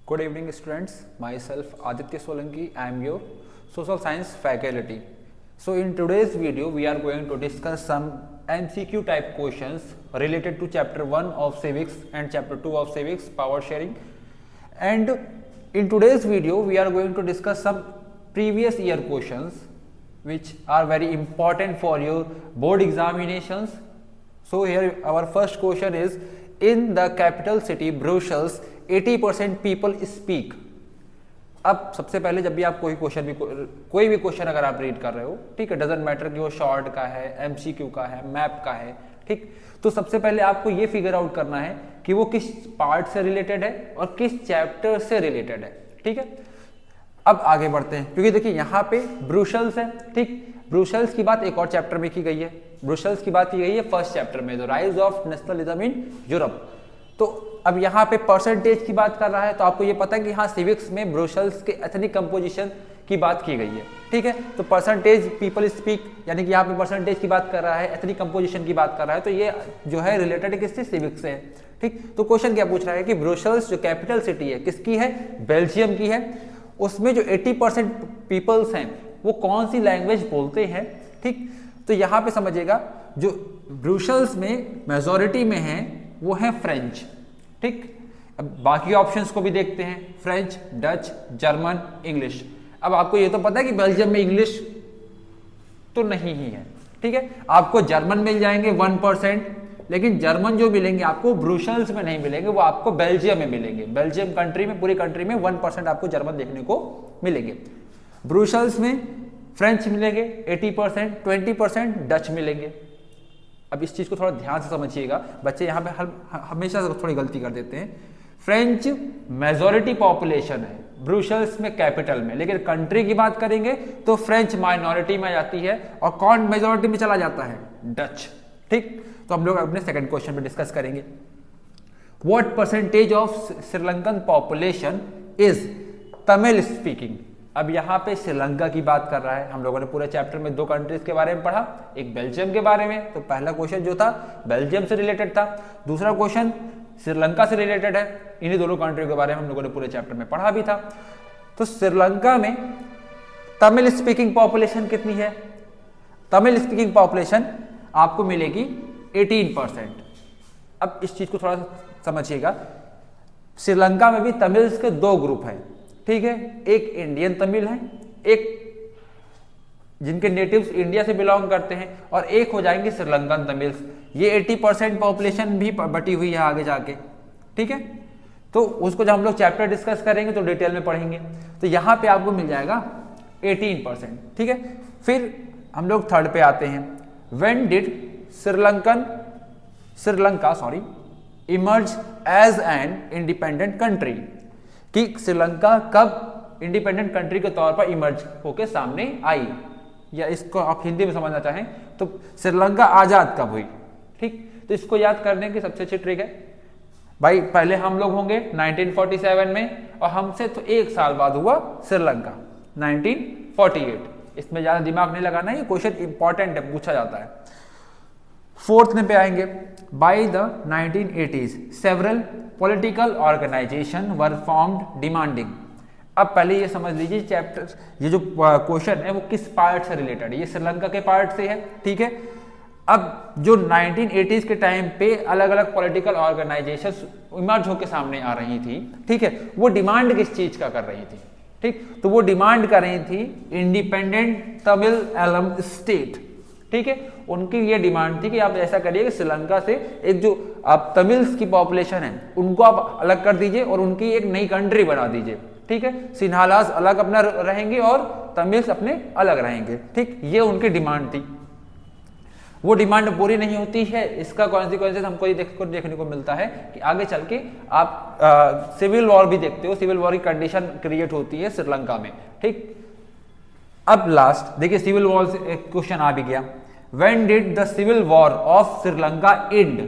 Good evening students, myself Aditya Solanki, I am your social science faculty. So in today's video we are going to discuss some MCQ type questions related to chapter 1 of civics and chapter 2 of civics, power sharing. And in today's video we are going to discuss some previous year questions which are very important for your board examinations. So here our first question is, in the capital city Brussels 80% people speak. अब सबसे पहले जब भी आप कोई भी question अगर आप रीड कर रहे हो, ठीक है, डजंट मैटर कि वो शॉर्ट का है, एमसीक्यू का है, मैप का है, ठीक, तो सबसे पहले आपको ये फिगर आउट करना है कि वो किस पार्ट से रिलेटेड है और किस चैप्टर से रिलेटेड है, ठीक है। अब आगे बढ़ते हैं, क्योंकि देखिए यहाँ पे ब्रुसेल्स है, ठीक, ब्रुसेल्स की बात एक और चैप्टर में की गई है, ब्रुसेल्स की बात की गई है फर्स्ट चैप्टर में, the rise of nationalism in Europe. तो अब यहाँ पे परसेंटेज की बात कर रहा है, तो आपको ये पता है कि हाँ सिविक्स में ब्रुसेल्स के एथनिक कंपोजिशन की बात की गई है, ठीक है। तो परसेंटेज पीपल स्पीक, यानी कि यहाँ पे परसेंटेज की बात कर रहा है, एथनिक कंपोजिशन की बात कर रहा है, तो ये जो है रिलेटेड किससे, सिविक्स से है, ठीक। तो क्वेश्चन क्या पूछ रहा है कि ब्रुसेल्स जो कैपिटल सिटी है किसकी है, बेल्जियम की है, उसमें जो 80% पीपल्स हैं वो कौन सी लैंग्वेज बोलते हैं, ठीक। तो यहाँ पे समझिएगा जो ब्रुसेल्स में मेजॉरिटी में है वो है फ्रेंच, ठीक। अब बाकी ऑप्शंस को भी देखते हैं, फ्रेंच, डच, जर्मन, इंग्लिश। अब आपको ये तो पता है कि बेल्जियम में इंग्लिश तो नहीं ही है, ठीक है। आपको जर्मन मिल जाएंगे 1%, लेकिन जर्मन जो मिलेंगे आपको ब्रुसेल्स में नहीं मिलेंगे, वो आपको बेल्जियम में मिलेंगे। बेल्जियम कंट्री में, पूरी कंट्री में 1% आपको जर्मन देखने को मिलेंगे। ब्रुसेल्स में फ्रेंच मिलेंगे 80%, 20% डच मिलेंगे। अब इस चीज को थोड़ा ध्यान से समझिएगा, बच्चे यहाँ पे हमेशा थोड़ी गलती कर देते हैं। फ्रेंच मेजॉरिटी पॉपुलेशन है ब्रुसेल्स में, कैपिटल में, लेकिन कंट्री की बात करेंगे तो फ्रेंच माइनॉरिटी में जाती है, और कौन मेजॉरिटी में चला जाता है, डच, ठीक। तो हम लोग अपने सेकंड क्वेश्चन पे डिस्कस करेंगे। What percentage of Sri Lankan population is Tamil speaking. अब यहाँ पे श्रीलंका की बात कर रहा है, हम लोगों ने पूरे चैप्टर में 2 कंट्रीज के बारे में पढ़ा, एक बेल्जियम के बारे में, तो पहला क्वेश्चन जो था बेल्जियम से रिलेटेड था, दूसरा क्वेश्चन श्रीलंका से रिलेटेड है। इन्हीं दोनों कंट्री के बारे में हम लोगों ने पूरे चैप्टर में पढ़ा भी था। तो श्रीलंका में तमिल स्पीकिंग पॉपुलेशन कितनी है, तमिल स्पीकिंग पॉपुलेशन आपको मिलेगी 18%। अब इस चीज को थोड़ा समझिएगा, श्रीलंका में भी तमिल्स के 2 ग्रुप हैं, ठीक है, एक इंडियन तमिल है, एक जिनके नेटिव्स इंडिया से बिलोंग करते हैं, और एक हो जाएंगे श्रीलंकन तमिल्स। ये 80% पॉपुलेशन भी बटी हुई है आगे जाके, ठीक है। तो उसको जब हम लोग चैप्टर डिस्कस करेंगे तो डिटेल में पढ़ेंगे। तो यहाँ पे आपको मिल जाएगा 18%, ठीक है। फिर हम लोग थर्ड पे आते हैं, when did Sri Lanka emerge as an independent country, कि श्रीलंका कब इंडिपेंडेंट कंट्री के तौर पर इमर्ज होके सामने आई, या इसको आप हिंदी में समझना चाहें तो श्रीलंका आजाद कब हुई, ठीक। तो इसको याद करने की सबसे अच्छी ट्रिक है भाई, पहले हम लोग होंगे 1947 में, और हमसे तो 1 साल बाद हुआ श्रीलंका 1948। इसमें ज्यादा दिमाग नहीं लगाना है, ये क्वेश्चन इंपॉर्टेंट है, पूछा जाता है। फोर्थ में पे आएंगे, by the 1980s several political organization were formed demanding. अब पहले ये समझ लीजिए चैप्टर, ये जो क्वेश्चन है वो किस पार्ट से रिलेटेड है, ये श्रीलंका के पार्ट से है, ठीक है। अब जो 1980s के टाइम पे अलग अलग पॉलिटिकल ऑर्गेनाइजेशन इमर्ज होकर सामने आ रही थी, ठीक है, वो डिमांड किस चीज का कर रही थी, ठीक। तो वो डिमांड कर रही थी इंडिपेंडेंट तमिल एलम स्टेट, ठीक है। उनकी ये डिमांड थी कि आप ऐसा करिए कि श्रीलंका से एक जो आप तमिल्स की पॉपुलेशन है उनको आप अलग कर दीजिए और उनकी एक नई कंट्री बना दीजिए, ठीक है। सिन्हालास अलग अपना रहेंगे और तमिल्स अपने अलग रहेंगे, ठीक। ये उनकी डिमांड थी। वो डिमांड पूरी नहीं होती है, इसका कॉन्सिक्वेंसेस हमको ये देखने को मिलता है कि आगे चल के आप सिविल वॉर भी देखते हो, सिविल वॉर की कंडीशन क्रिएट होती है श्रीलंका में, ठीक। अब लास्ट देखिए, सिविल वॉर से एक क्वेश्चन आ भी गया, when did the civil war of Sri Lanka end.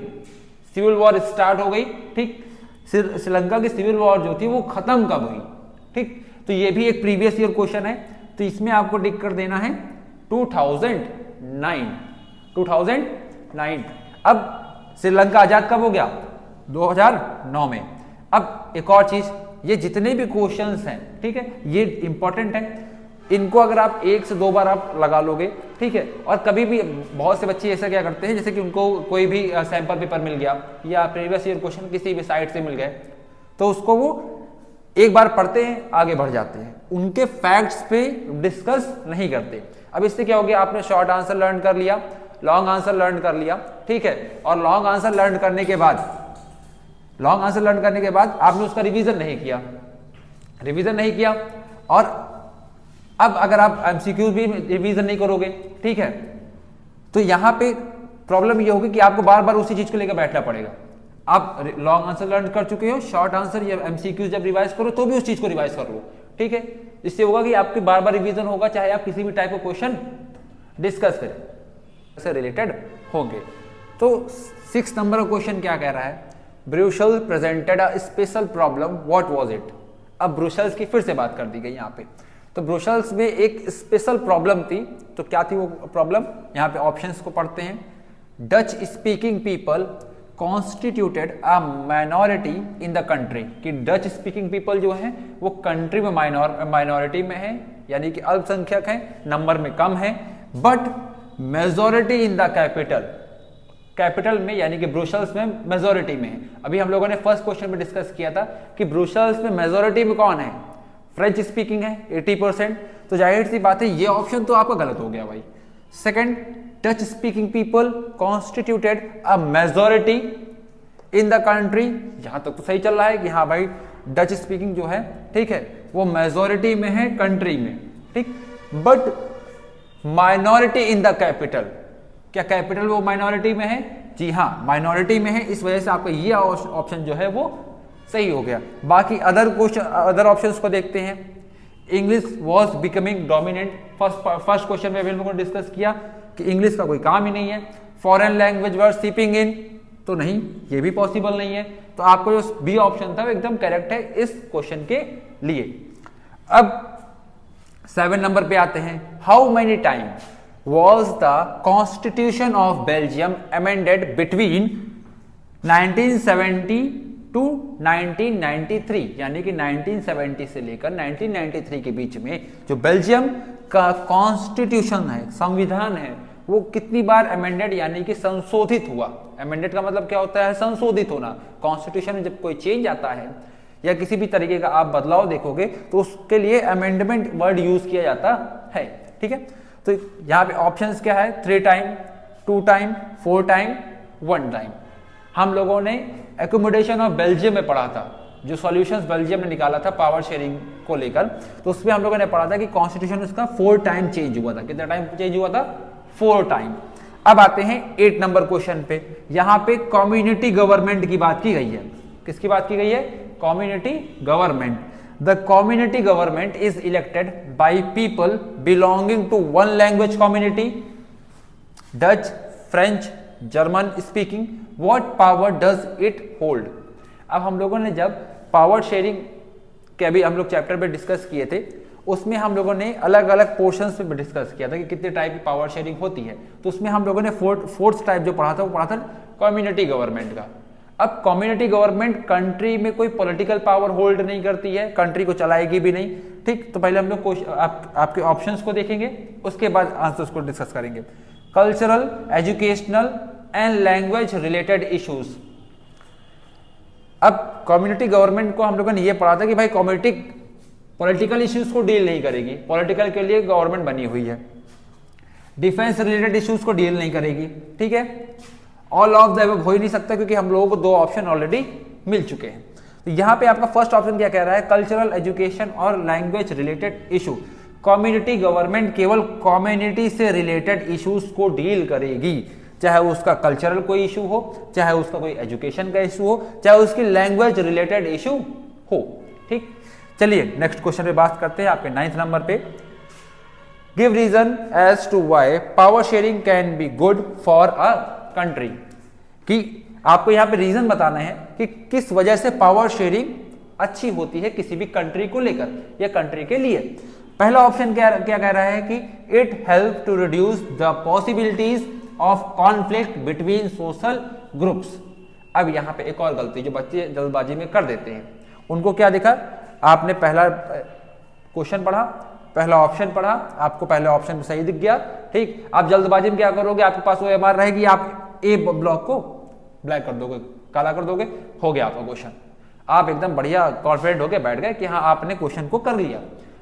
Civil war start हो गई, ठीक, श्रीलंका की सिविल वॉर जो थी वो खत्म कब हुई, ठीक। तो ये भी एक प्रीवियस ईयर क्वेश्चन है, तो इसमें आपको टिक कर देना है 2009। अब श्रीलंका आजाद कब हो गया, 2009 में। अब एक और चीज, ये जितने भी क्वेश्चंस हैं, ठीक है, ये इंपॉर्टेंट है। इनको अगर आप 1 से 2 बार आप लगा लोगे, ठीक है, और कभी भी बहुत से बच्चे ऐसा क्या करते हैं, जैसे कि उनको कोई भी सैंपल पेपर मिल गया या प्रीवियस ईयर क्वेश्चन किसी भी साइट से मिल गए, तो उसको वो एक बार पढ़ते हैं, आगे बढ़ जाते हैं, उनके फैक्ट्स पे डिस्कस नहीं करते। अब इससे क्या हो गया, आपने शॉर्ट आंसर लर्न कर लिया, लॉन्ग आंसर लर्न कर लिया, ठीक है, और लॉन्ग आंसर लर्न करने के बाद आपने उसका रिवीजन नहीं किया, और अब अगर आप एमसीक्यू भी रिवीजन नहीं करोगे, ठीक है, तो यहां पे प्रॉब्लम ये होगी कि आपको बार बार उसी चीज को लेकर बैठना पड़ेगा। आप लॉन्ग आंसर लर्न कर चुके हो, शॉर्ट आंसर या एमसीक्यू जब रिवाइज करो तो भी उस चीज को रिवाइज कर लो, ठीक है। इससे होगा कि आपकी बार बार रिवीजन होगा, चाहे आप किसी भी टाइप ऑफ क्वेश्चन डिस्कस करें, से रिलेटेड होंगे। तो 6 नंबर का क्वेश्चन क्या कह रहा है, Brussels presented a special problem, what was it. अब ब्रुसेल्स की फिर से बात कर दी गई यहाँ पे, तो ब्रुसेल्स में एक स्पेशल प्रॉब्लम थी, तो क्या थी वो प्रॉब्लम, यहाँ पे ऑप्शंस को पढ़ते हैं। Dutch speaking people constituted a minority in the country, कि डच स्पीकिंग पीपल जो हैं वो कंट्री में माइनॉरिटी में है, यानी कि अल्पसंख्यक हैं, नंबर में कम है, but majority in the capital में, यानी कि ब्रुसेल्स में मेजॉरिटी में है। अभी हम लोगों ने फर्स्ट क्वेश्चन में डिस्कस किया था कि ब्रुसेल्स में मेजॉरिटी में कौन है, फ्रेंच स्पीकिंग है 80%, तो जाहिर सी बात है ये ऑप्शन तो आपका गलत हो गया भाई। Second, Dutch speaking people constituted a majority in the country, यहां तक तो सही चल रहा है कि हाँ भाई डच स्पीकिंग जो है, ठीक है, वो मेजॉरिटी में है कंट्री में, ठीक, but minority in the capital, क्या कैपिटल वो माइनॉरिटी में है, जी हाँ माइनॉरिटी में है, इस वजह से आपका ये ऑप्शन जो है वो सही हो गया। बाकी अदर ऑप्शंस को देखते हैं। English was becoming dominant, first question में भी हम लोगों ने डिस्कस किया कि इंग्लिश का कोई काम ही नहीं है। फॉरेन लैंग्वेज वर सीपिंग इन, तो नहीं, ये भी पॉसिबल नहीं है, तो आपको जो बी ऑप्शन था वो एकदम करेक्ट है इस क्वेश्चन के लिए। अब 7 नंबर पे आते हैं। How many time was the constitution of Belgium amended between 1970 to 1993, यानी कि 1970 से लेकर 1993 के बीच में जो बेल्जियम का कॉन्स्टिट्यूशन है, संविधान है, वो कितनी बार अमेंडेड यानी कि संशोधित हुआ। अमेंडेड का मतलब क्या होता है, संशोधित होना। कॉन्स्टिट्यूशन में जब कोई चेंज आता है या किसी भी तरीके का आप बदलाव देखोगे तो उसके लिए अमेंडमेंट वर्ड यूज किया जाता है, ठीक है। तो यहाँ पे ऑप्शंस क्या है, 3 टाइम, 2 टाइम, 4 टाइम, 1 टाइम। हम लोगों ने एकोमोडेशन ऑफ बेल्जियम में पढ़ा था, जो सॉल्यूशंस बेल्जियम ने निकाला था पावर शेयरिंग को लेकर, तो उसमें हम लोगों ने पढ़ा था कि कॉन्स्टिट्यूशन उसका 4 टाइम चेंज हुआ था। कितना टाइम चेंज हुआ था, 4 टाइम। अब आते हैं 8 नंबर क्वेश्चन पे। यहाँ पे कम्युनिटी गवर्नमेंट की बात की गई है। किसकी बात की गई है, community government. The community government is elected by people belonging to one language community, Dutch, French, German speaking, what power does it hold. अब हम लोगों ने जब पावर शेयरिंग के अभी हम लोग चैप्टर पे डिस्कस किए थे, उसमें हम लोगों ने अलग अलग पोर्शंस पे डिस्कस किया था कि कितने टाइप की पावर शेयरिंग होती है। तो उसमें हम लोगों ने फोर्थ टाइप जो पढ़ा था वो पढ़ा था कम्युनिटी गवर्नमेंट का। अब कम्युनिटी गवर्नमेंट कंट्री में कोई पॉलिटिकल पावर होल्ड नहीं करती है, कंट्री को चलाएगी भी नहीं, ठीक। तो पहले हम लोग आपके ऑप्शंस को देखेंगे, उसके बाद आंसर्स को डिस्कस करेंगे। Cultural, educational and language related issues. अब कम्युनिटी गवर्नमेंट को हम लोगों ने ये पढ़ा था कि भाई कम्युनिटी पॉलिटिकल इश्यूज को डील नहीं करेगी, पॉलिटिकल के लिए गवर्नमेंट बनी हुई है। डिफेंस रिलेटेड इश्यूज को डील नहीं करेगी, ठीक है। ऑल ऑफ द अबव हो ही नहीं सकता क्योंकि हम लोगों को 2 ऑप्शन ऑलरेडी मिल चुके हैं। तो यहाँ पे आपका फर्स्ट ऑप्शन क्या कह रहा है, कल्चरल, एजुकेशन और language related issue. Community government केवल कम्युनिटी से रिलेटेड इश्यूज को डील करेगी, चाहे उसका कल्चरल कोई इशू हो, चाहे उसका कोई एजुकेशन का इशू हो, चाहे उसकी लैंग्वेज रिलेटेड इशू हो, ठीक। चलिए नेक्स्ट क्वेश्चन पे बात करते हैं, आपके 9th नंबर पे। Give reason as to why power sharing can be good for a country, कि आपको यहाँ पे रीजन बताना है कि किस वजह से पावर शेयरिंग अच्छी होती है किसी भी कंट्री को लेकर या कंट्री के लिए। पहला ऑप्शन क्या कह रहा है कि it help to reduce the possibilities of conflict between social groups. अब यहाँ पे एक और गलती जो बच्चे जल्दबाजी में कर देते हैं, उनको क्या देखा आपने पहला क्वेश्चन पढ़ा, पहला ऑप्शन पढ़ा, आपको पहले ऑप्शन सही दिख गया, ठीक। आप जल्दबाजी में क्या करोगे, आपके पास वो एमआर रहेगी, आप ए ब्लॉक को ब्लैक कर दोगे, काला कर दोगे, हो गया आपका क्वेश्चन। आप एकदम बढ़िया कॉन्फिडेंट होके बैठ गए कि हाँ आपने क्वेश्चन को कर लिया,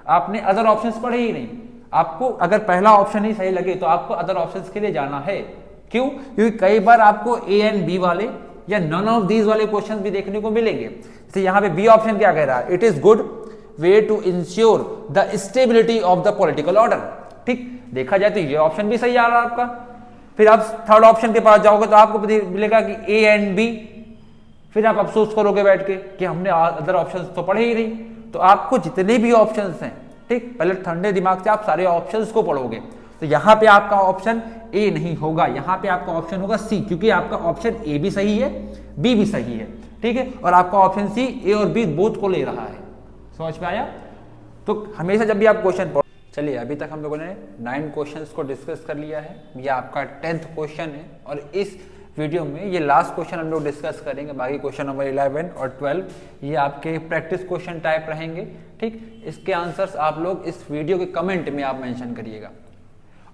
आपने अदर ऑप्शंस पढ़े ही नहीं। आपको अगर पहला ऑप्शन ही सही लगे तो आपको अदर ऑप्शंस के लिए जाना है। क्यों? क्योंकि कई बार आपको ए एंड बी वाले या नन ऑफ दीज वाले क्वेश्चन भी देखने को मिलेंगे। जैसे यहाँ पे बी ऑप्शन क्या कह रहा है, it is good way to ensure the stability of the political order. ठीक, देखा जाए तो ये ऑप्शन भी सही आ रहा है आपका। फिर आप थर्ड ऑप्शन के पास जाओगे तो आपको मिलेगा कि ए एंड बी, फिर आप अफसोस करोगे बैठ के कि हमने अदर ऑप्शंस तो पढ़े ही नहीं। तो आपको जितने भी ऑप्शंस हैं, ठीक, पहले ठंडे दिमाग से आप सारे ऑप्शंस को पढ़ोगे। तो यहाँ पे आपका ऑप्शन ए नहीं होगा, यहाँ पे आपका ऑप्शन होगा सी, क्योंकि आपका ऑप्शन ए भी सही है, बी भी सही है, ठीक है, और आपका ऑप्शन सी ए और बी बोथ को ले रहा है। समझ में आया? तो हमेशा जब भी आप क्वेश्चन पढ़ो, चलिए अभी तक हम लोगों ने 9 क्वेश्चंस को डिस्कस कर लिया है, ये आपका 10th क्वेश्चन है, और इस वीडियो में ये लास्ट क्वेश्चन हम लोग डिस्कस करेंगे। बाकी क्वेश्चन नंबर 11 और 12 ये आपके प्रैक्टिस क्वेश्चन टाइप रहेंगे, ठीक। इसके आंसर्स आप लोग इस वीडियो के कमेंट में आप मेंशन करिएगा,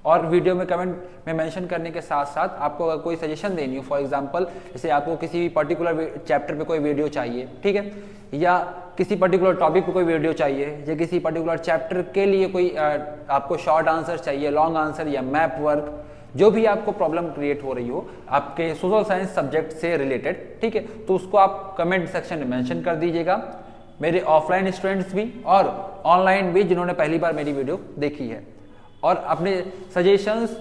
और वीडियो में कमेंट में मेंशन करने के साथ साथ आपको अगर कोई सजेशन देनी हो, फॉर एग्जांपल जैसे आपको किसी भी पर्टिकुलर चैप्टर पे कोई वीडियो चाहिए, ठीक है, या किसी पर्टिकुलर टॉपिक पे कोई वीडियो चाहिए, या किसी पर्टिकुलर चैप्टर के लिए कोई आपको शॉर्ट आंसर चाहिए, लॉन्ग आंसर या मैप वर्क, जो भी आपको प्रॉब्लम क्रिएट हो रही हो आपके सोशल साइंस सब्जेक्ट से रिलेटेड, ठीक है, तो उसको आप कमेंट सेक्शन में मेंशन कर दीजिएगा। मेरे ऑफलाइन स्टूडेंट्स भी और ऑनलाइन भी जिन्होंने पहली बार मेरी वीडियो देखी है, और अपने सजेशंस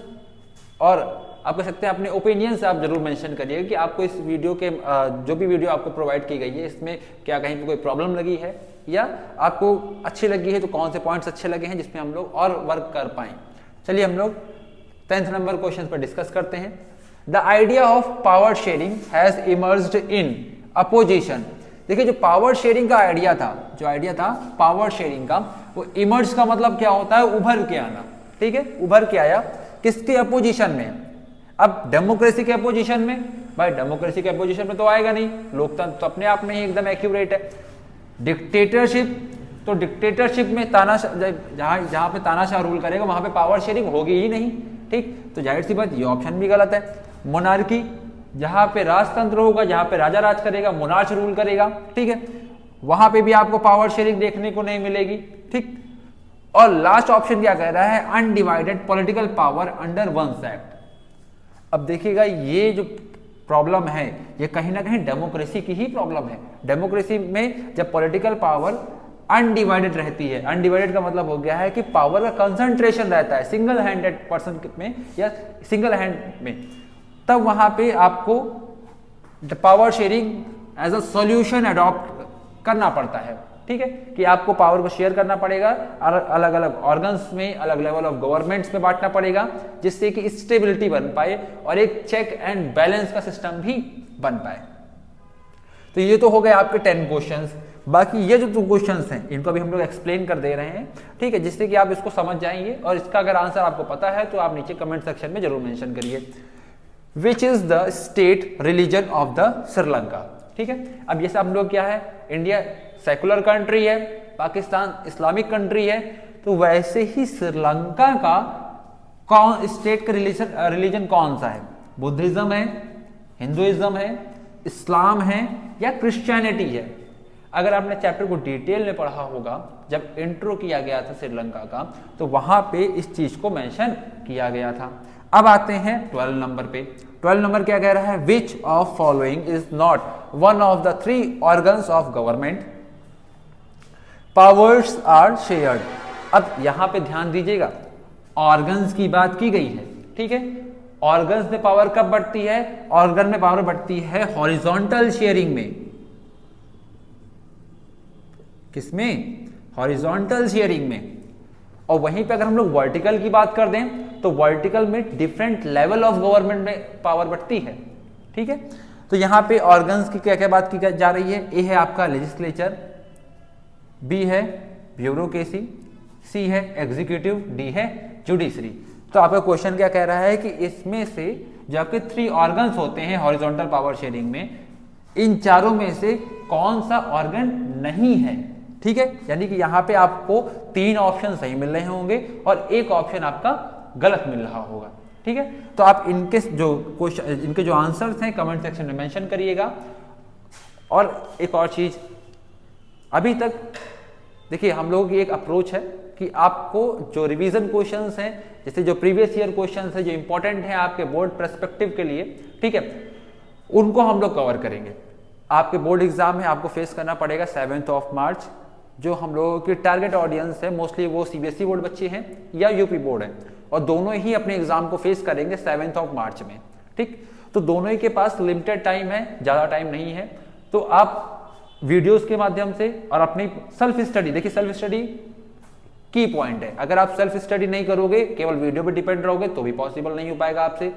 और आप कह सकते हैं अपने ओपिनियंस आप जरूर मेंशन करिएगा कि आपको इस वीडियो के जो भी वीडियो आपको प्रोवाइड की गई है इसमें क्या कहीं पे कोई प्रॉब्लम लगी है, या आपको अच्छी लगी है तो कौन से पॉइंट्स अच्छे लगे हैं जिसमें हम लोग और वर्क कर पाएं। चलिए हम लोग 10th नंबर क्वेश्चन पर डिस्कस करते हैं। The idea of power sharing has emerged in opposition. देखिए जो पावर शेयरिंग का आइडिया था, जो आइडिया था पावर शेयरिंग का, वो इमर्ज का मतलब क्या होता है, उभर के आना, ठीक है, उभर के आया। किसके अपोजिशन में? अब डेमोक्रेसी के अपोजिशन में? भाई डेमोक्रेसी के अपोजिशन में तो आएगा नहीं, लोकतंत्र तो अपने आप में ही एकदम एक्यूरेट है। डिक्टेटरशिप, तो डिक्टेटरशिप में तानाशाह, जहां पे तानाशाह रूल करेगा वहां पे पावर शेयरिंग होगी ही नहीं, ठीक, तो जाहिर सी बात ये ऑप्शन भी गलत है। मोनार्की, जहां पे राजतंत्र होगा, जहां पे राजा राज करेगा, मोनार्च रूल करेगा, ठीक है, वहां पे भी आपको पावर शेयरिंग देखने को नहीं मिलेगी, ठीक। और लास्ट ऑप्शन क्या कह रहा है, undivided political power under once act. अब देखिएगा ये जो प्रॉब्लम है ये कहीं ना कहीं डेमोक्रेसी की ही प्रॉब्लम है। डेमोक्रेसी में जब पॉलिटिकल पावर अनडिवाइडेड रहती है, अनडिवाइडेड का मतलब हो गया है कि पावर का कंसंट्रेशन रहता है सिंगल हैंडेड पर्सन में या सिंगल हैंड में, तब वहां पे आपको power sharing as a solution adopt करना पड़ता है, ठीक है, कि आपको पावर को शेयर करना पड़ेगा, अलग अलग ऑर्गन्स में, अलग लेवल ऑफ गवर्नमेंट्स में बांटना पड़ेगा, जिससे कि स्टेबिलिटी बन पाए और एक चेक एंड बैलेंस का सिस्टम भी बन पाए। तो ये तो हो गए आपके 10 क्वेश्चंस। बाकी ये जो 2 क्वेश्चंस हैं इनको भी हम लोग एक्सप्लेन कर दे रहे हैं, ठीक है, जिससे कि आप इसको समझ जाएंगे, और इसका अगर आंसर आपको पता है तो आप नीचे कमेंट सेक्शन में जरूर मेंशन करिए। Which is the state religion of the Sri Lanka, ठीक है। अब ये सब हम लोग क्या है, इंडिया सेकुलर कंट्री है, पाकिस्तान इस्लामिक कंट्री है, तो वैसे ही श्रीलंका का कौन स्टेट का रिलीजन कौन सा है? बुद्धिज्म है, हिंदुइज्म है, इस्लाम है, या क्रिश्चियनिटी है? अगर आपने चैप्टर को डिटेल में पढ़ा होगा, जब इंट्रो किया गया था श्रीलंका का, तो वहां पे इस चीज को मेंशन किया गया था। अब आते हैं 12 नंबर पे। 12 नंबर क्या कह रहा है, which of following is not one of the 3 organs of government powers are shared. अब यहां पे ध्यान दीजिएगा, ऑर्गन्स की बात की गई है, ठीक है। ऑर्गन्स में पावर कब बढ़ती है? ऑर्गन में पावर बढ़ती है हॉरिजॉन्टल शेयरिंग में। किसमें? हॉरिजॉन्टल शेयरिंग में। और वहीं पे अगर हम लोग वर्टिकल की बात कर दें तो वर्टिकल में डिफरेंट लेवल ऑफ गवर्नमेंट में पावर बढ़ती है, ठीक है। तो यहां पे ऑर्गन्स की क्या क्या बात की जा रही है? ए है आपका लेजिस्लेचर, बी है ब्यूरोक्रेसी, सी है एग्जीक्यूटिव, डी है जुडिशरी। तो आपका क्वेश्चन क्या कह रहा है कि इसमें से जो आपके 3 ऑर्गन्स होते हैं हॉरिजॉन्टल पावर शेयरिंग में, इन चारों में से कौन सा ऑर्गन नहीं है? ठीक है, यानी कि यहाँ पे आपको 3 ऑप्शन सही मिल रहे होंगे और एक ऑप्शन आपका गलत मिल रहा होगा। ठीक है, तो आप इनके जो क्वेश्चन, इनके जो आंसर्स हैं कमेंट सेक्शन में मेंशन करिएगा। और एक और चीज, अभी तक देखिए हम लोगों की एक अप्रोच है कि आपको जो रिवीजन क्वेश्चंस हैं, जैसे जो प्रीवियस ईयर क्वेश्चंस हैं जो इंपॉर्टेंट हैं आपके बोर्ड पर्सपेक्टिव के लिए, ठीक है, उनको हम लोग कवर करेंगे। आपके बोर्ड एग्जाम में आपको फेस करना पड़ेगा 7 मार्च। जो हम लोगों की टारगेट ऑडियंस है मोस्टली वो सीबीएसई बोर्ड बच्चे हैं या यूपी बोर्ड है, और दोनों ही अपने एग्जाम को फेस करेंगे 7 मार्च में। ठीक, तो दोनों ही के पास लिमिटेड टाइम है, ज़्यादा टाइम नहीं है। तो आप वीडियोस के माध्यम से और अपनी सेल्फ स्टडी, देखिए सेल्फ स्टडी की पॉइंट है। अगर आप सेल्फ स्टडी नहीं करोगे, केवल वीडियो पे डिपेंड रहोगे, तो भी पॉसिबल नहीं हो पाएगा आपसे।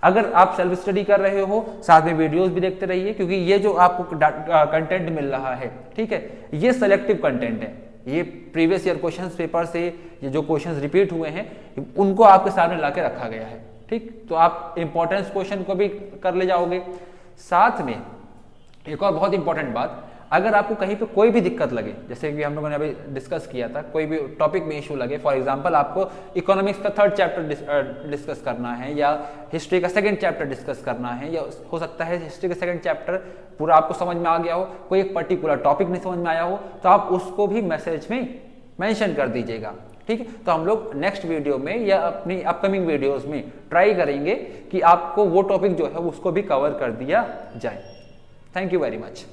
अगर आप सेल्फ स्टडी कर रहे हो, साथ में वीडियोस भी देखते रहिए, क्योंकि ये जो आपको कंटेंट मिल रहा है, ठीक है, ये सेलेक्टिव कंटेंट है। ये प्रीवियस ईयर क्वेश्चंस पेपर से ये जो क्वेश्चंस रिपीट हुए हैं उनको आपके सामने लाके रखा गया है। ठीक, तो आप इंपॉर्टेंस क्वेश्चन को भी कर ले जाओगे। साथ में एक और बहुत इंपॉर्टेंट बात, अगर आपको कहीं पे कोई भी दिक्कत लगे, जैसे कि हम लोगों ने अभी डिस्कस किया था, कोई भी टॉपिक में इशू लगे, फॉर एग्जांपल आपको इकोनॉमिक्स का 3rd चैप्टर डिस्कस करना है, या हिस्ट्री का 2nd चैप्टर डिस्कस करना है, या हो सकता है हिस्ट्री का 2nd चैप्टर पूरा आपको समझ में आ गया हो, कोई एक पर्टिकुलर टॉपिक नहीं समझ में आया हो, तो आप उसको भी मैसेज में मेंशन कर दीजिएगा। ठीक है, तो हम लोग नेक्स्ट वीडियो में या अपनी अपकमिंग वीडियोस में ट्राई करेंगे कि आपको वो टॉपिक जो है उसको भी कवर कर दिया जाए। Thank you very much.